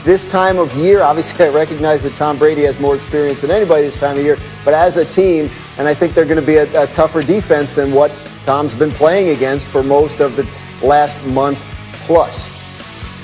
this time of year. Obviously, I recognize that Tom Brady has more experience than anybody this time of year, but as a team, and I think they're going to be a tougher defense than what Tom's been playing against for most of the last month plus.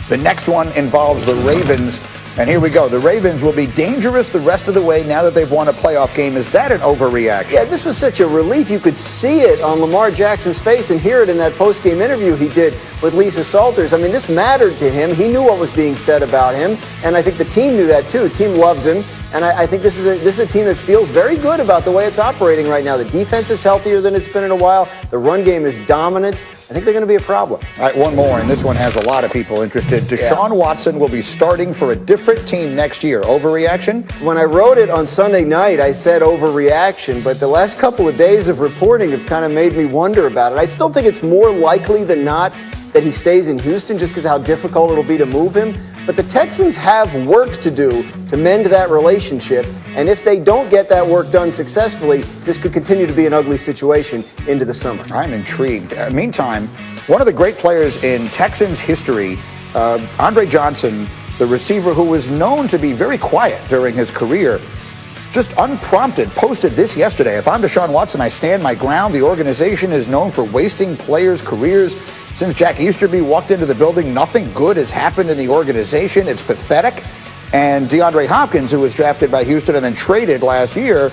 The next one involves the Ravens. And here we go. The Ravens will be dangerous the rest of the way now that they've won a playoff game. Is that an overreaction? Yeah, this was such a relief. You could see it on Lamar Jackson's face and hear it in that post-game interview he did with Lisa Salters. I mean, this mattered to him. He knew what was being said about him, and I think the team knew that too. The team loves him, and I think this is a team that feels very good about the way it's operating right now. The defense is healthier than it's been in a while. The run game is dominant. I think they're going to be a problem. All right, one more, and this one has a lot of people interested. Deshaun Watson will be starting for a different team next year. Overreaction? When I wrote it on Sunday night, I said overreaction, but the last couple of days of reporting have kind of made me wonder about it. I still think it's more likely than not that he stays in Houston just because of how difficult it'll be to move him. But the Texans have work to do to mend that relationship. And if they don't get that work done successfully, this could continue to be an ugly situation into the summer. I'm intrigued. Meantime, one of the great players in Texans history, Andre Johnson, the receiver who was known to be very quiet during his career, just unprompted, posted this yesterday. If I'm Deshaun Watson, I stand my ground. The organization is known for wasting players' careers. Since Jack Easterby walked into the building, nothing good has happened in the organization. It's pathetic. And DeAndre Hopkins, who was drafted by Houston and then traded last year,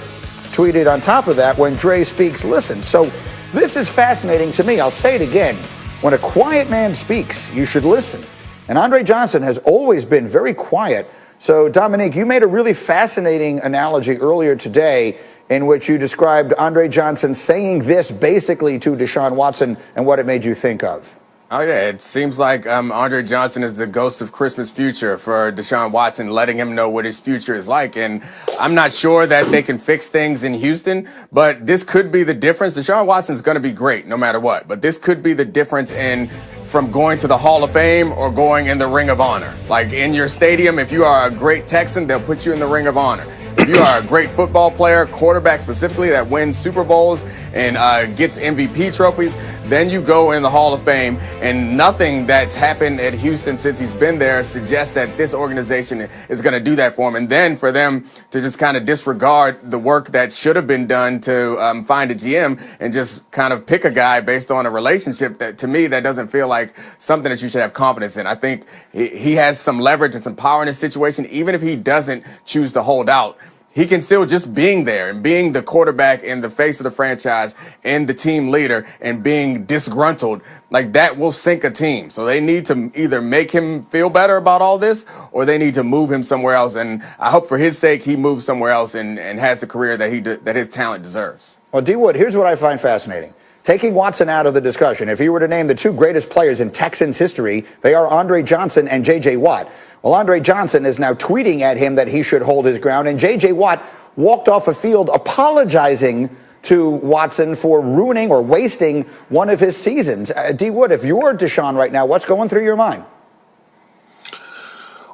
tweeted on top of that, when Dre speaks, listen. So this is fascinating to me. I'll say it again. When a quiet man speaks, you should listen. And Andre Johnson has always been very quiet. So, Dominique, you made a really fascinating analogy earlier today in which you described Andre Johnson saying this basically to Deshaun Watson and what it made you think of. Oh, yeah, it seems like Andre Johnson is the ghost of Christmas future for Deshaun Watson, letting him know what his future is like. And I'm not sure that they can fix things in Houston, but this could be the difference. Deshaun Watson's going to be great no matter what, but this could be the difference from going to the Hall of Fame or going in the Ring of Honor. Like in your stadium, if you are a great Texan, they'll put you in the Ring of Honor. If you are a great football player, quarterback specifically, that wins Super Bowls and gets MVP trophies, then you go in the Hall of Fame. And nothing that's happened at Houston since he's been there suggests that this organization is going to do that for him. And then for them to just kind of disregard the work that should have been done to find a GM and just kind of pick a guy based on a relationship, that to me, that doesn't feel like something that you should have confidence in. I think he has some leverage and some power in this situation. Even if he doesn't choose to hold out, he can still just being there and being the quarterback and the face of the franchise and the team leader and being disgruntled, like that will sink a team. So they need to either make him feel better about all this or they need to move him somewhere else. And I hope for his sake, he moves somewhere else and has the career that his talent deserves. Well, D. Wood, here's what I find fascinating. Taking Watson out of the discussion, if you were to name the two greatest players in Texans history, they are Andre Johnson and J.J. Watt. Well, Andre Johnson is now tweeting at him that he should hold his ground, and J.J. Watt walked off a field apologizing to Watson for ruining or wasting one of his seasons. D. Wood, if you're Deshaun right now, what's going through your mind?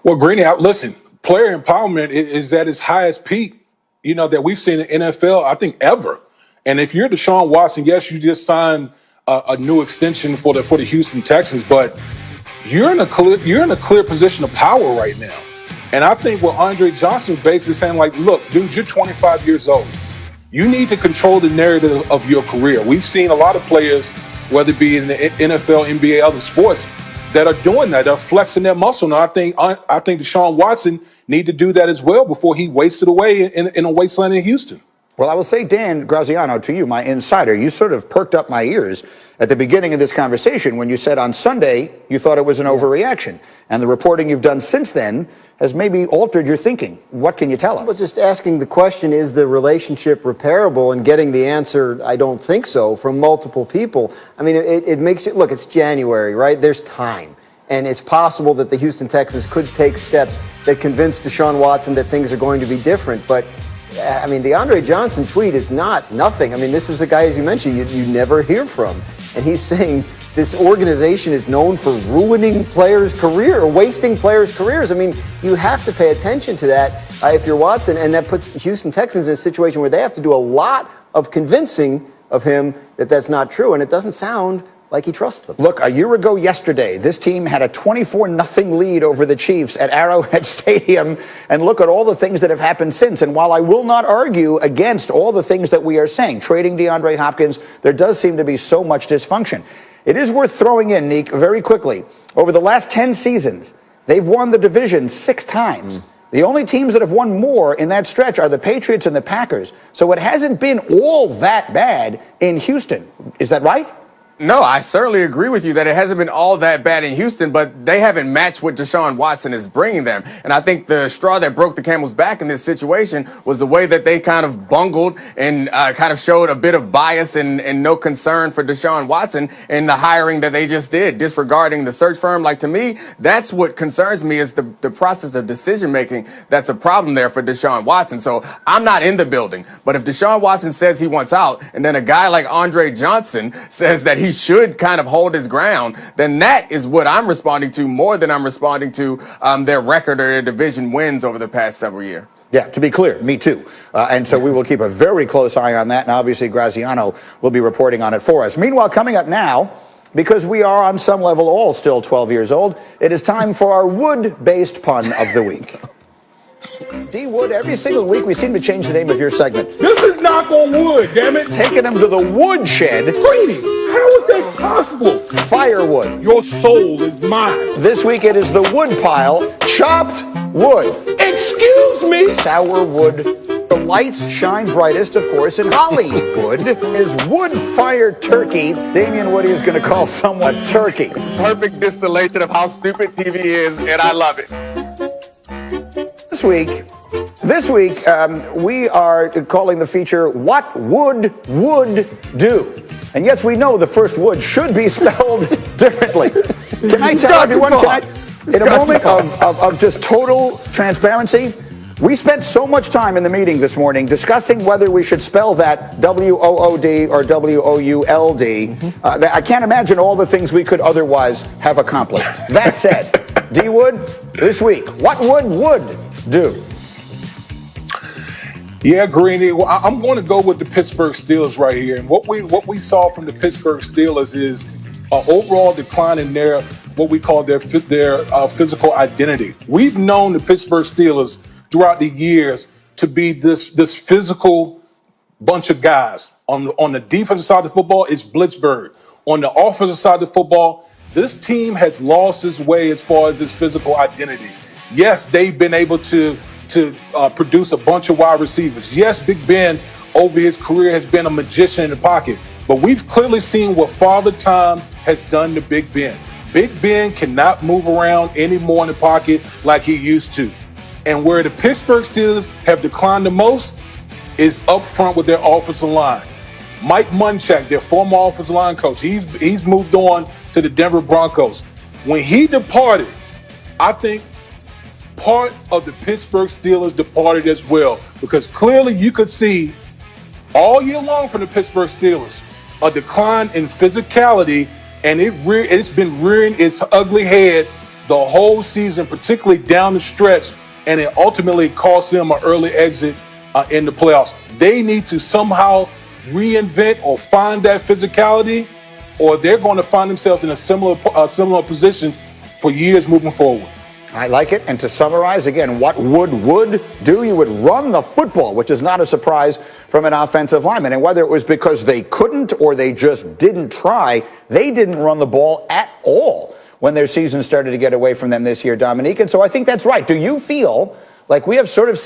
Well, Greeny, listen, player empowerment is at its highest peak, that we've seen in the NFL, I think, ever. And if you're Deshaun Watson, yes, you just signed a new extension for the Houston Texans, but you're in a clear position of power right now. And I think what Andre Johnson basically saying, like, look, dude, you're 25 years old. You need to control the narrative of your career. We've seen a lot of players, whether it be in the NFL, NBA, other sports, that are doing that. They're flexing their muscle. And I think Deshaun Watson need to do that as well before he wastes it away in a wasteland in Houston. Well, I will say, Dan Graziano, to you, my insider, you sort of perked up my ears at the beginning of this conversation when you said on Sunday you thought it was an overreaction. And the reporting you've done since then has maybe altered your thinking. What can you tell us? Well, just asking the question, is the relationship repairable, and getting the answer, I don't think so, from multiple people. I mean, it makes it, look, it's January, right? There's time. And it's possible that the Houston Texans could take steps that convince Deshaun Watson that things are going to be different. But I mean, the Andre Johnson tweet is not nothing. I mean, this is a guy, as you mentioned, you never hear from. And he's saying this organization is known for ruining players' career or wasting players' careers. I mean, you have to pay attention to that if you're Watson. And that puts the Houston Texans in a situation where they have to do a lot of convincing of him that that's not true. And it doesn't sound like he trusts them. Look, a year ago yesterday, this team had a 24-0 lead over the Chiefs at Arrowhead Stadium, and look at all the things that have happened since. And while I will not argue against all the things that we are saying, trading DeAndre Hopkins, there does seem to be so much dysfunction. It is worth throwing in, Neek, very quickly. Over the last 10 seasons, they've won the division 6 times. The only teams that have won more in that stretch are the Patriots and the Packers. So it hasn't been all that bad in Houston. Is that right? No, I certainly agree with you that it hasn't been all that bad in Houston, but they haven't matched what Deshaun Watson is bringing them. And I think the straw that broke the camel's back in this situation was the way that they kind of bungled and kind of showed a bit of bias and no concern for Deshaun Watson in the hiring that they just did, disregarding the search firm. Like, to me, that's what concerns me, is the process of decision-making. That's a problem there for Deshaun Watson. So I'm not in the building, but if Deshaun Watson says he wants out, and then a guy like Andre Johnson says that he should kind of hold his ground, then that is what I'm responding to more than I'm responding to their record or their division wins over the past several years. Yeah, to be clear, me too. And so we will keep a very close eye on that, and obviously Graziano will be reporting on it for us. Meanwhile, coming up now, because we are on some level all still 12 years old, it is time for our wood-based pun of the week. D. Wood, every single week we seem to change the name of your segment. This is knock on wood, damn it. Taking them to the woodshed. Greeny, how is that possible? Firewood. Your soul is mine. This week it is the wood pile. Chopped wood. Excuse me? Sour wood. The lights shine brightest, of course, in Hollywood. Is wood-fired turkey. Damien Woody is going to call someone turkey. Perfect distillation of how stupid TV is, and I love it. This week, we are calling the feature "What Would Do?" And yes, we know the first "would" should be spelled differently. Can I tell everyone? In a moment of just total transparency, we spent so much time in the meeting this morning discussing whether we should spell that W-O-O-D or W-O-U-L-D. That I can't imagine all the things we could otherwise have accomplished. That said, D. Wood, this week, what would do? Yeah, Greeny. Well, I'm going to go with the Pittsburgh Steelers right here. And what we saw from the Pittsburgh Steelers is an overall decline in their what we call their physical identity. We've known the Pittsburgh Steelers throughout the years to be this physical bunch of guys. On the defensive side of the football, it's Blitzburg. On the offensive side of the football, this team has lost its way as far as its physical identity. Yes, they've been able to produce a bunch of wide receivers. Yes, Big Ben over his career has been a magician in the pocket, but we've clearly seen what Father Time has done to Big Ben. Big Ben cannot move around anymore in the pocket like he used to. And where the Pittsburgh Steelers have declined the most is up front with their offensive line. Mike Munchak, their former offensive line coach, he's moved on to the Denver Broncos. When he departed, I think part of the Pittsburgh Steelers departed as well, because clearly you could see all year long from the Pittsburgh Steelers a decline in physicality, and it's been rearing its ugly head the whole season, particularly down the stretch, and it ultimately cost them an early exit in the playoffs. They need to somehow reinvent or find that physicality, or they're going to find themselves in a similar position for years moving forward. I like it. And to summarize, again, what would do? You would run the football, which is not a surprise from an offensive lineman. And whether it was because they couldn't or they just didn't try, they didn't run the ball at all when their season started to get away from them this year, Dominique. And so I think that's right. Do you feel like we have sort of